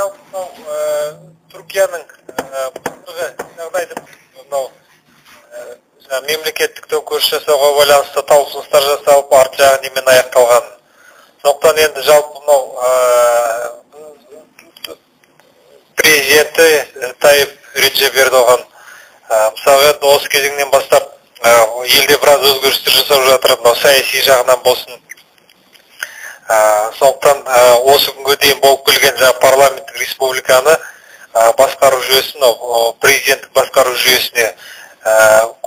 жалпы Түркияның жағдайды мемлекеттік төңкеріс жасауға байланысты талпыныстар жасалып, арты жағы немен аяқталған. Сондықтан енді жалпы президенті Тайып Реджеп Ердоған мысалы осы кезеңнен бастап елде біраз өзгерістер жасап жатыр, саяси жағынан болсын. Сондықтан осы күнге дейін болып келген парламенттік республиканы басқару жүйесін президенттік басқару жүйесіне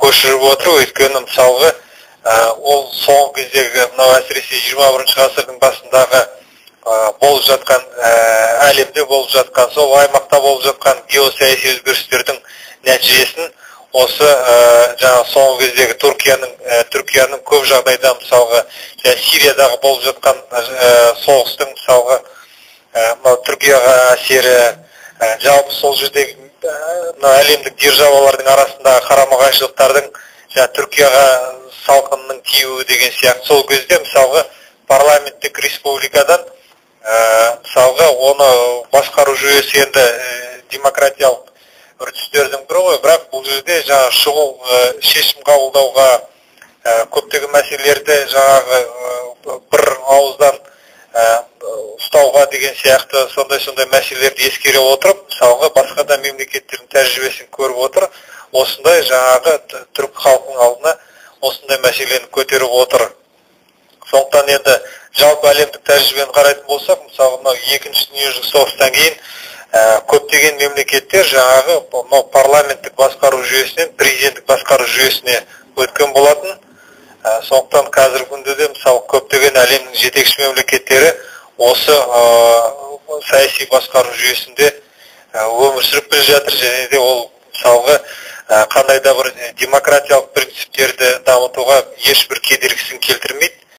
көшіріп отыр. Өйткені мысалғы ол соңғы кездегі әсіресе 21 ғасырдың басындағы болып жатқан әлемде болып жатқан, сол аймақта болып жатқан геосаяси өзгерістердің нәтижесін осы соңғы кездегі Түркияның көп жағдайда мысалғы Сириядағы болып жатқан соғыстың мысалғы Түркияға әсері, жалпы сол жердегі әлемдік державалардың арасындағы қарама-қайшылықтардың Түркияға салқынның тиюі деген сияқты. Сол кезде мысалғы парламенттік республикадан мысалға оны басқару жүйесі енді демократиялық үрдістердің бірі ғой, бірақ бұл жерде шұғыл шешім қабылдауға, көптеген мәселелерді бір ауыздан ұстауға деген сияқты сондай мәселелерді ескере отырып, мысалға басқа да мемлекеттердің тәжірибесін көріп отыр, осындай түрік халқының алдына осындай мәселені көтеріп отыр. Сондықтан енді жалпы әлемдік тәжірибені қарайтын болсақ, мысалы екінші дүниежүзілік соғыстан кейін көптеген мемлекеттер парламенттік басқару жүйесінен президенттік басқару жүйесіне өткен болатын. Сондықтан қазіргі күнде де мысалы көптеген әлемнің жетекші мемлекеттері осы саяси басқару жүйесінде өмір сүріп келе жатыр, және де ол мысалға қандай да бір демократиялық принциптерді дамытуға ешбір кедергісін келтірмейді.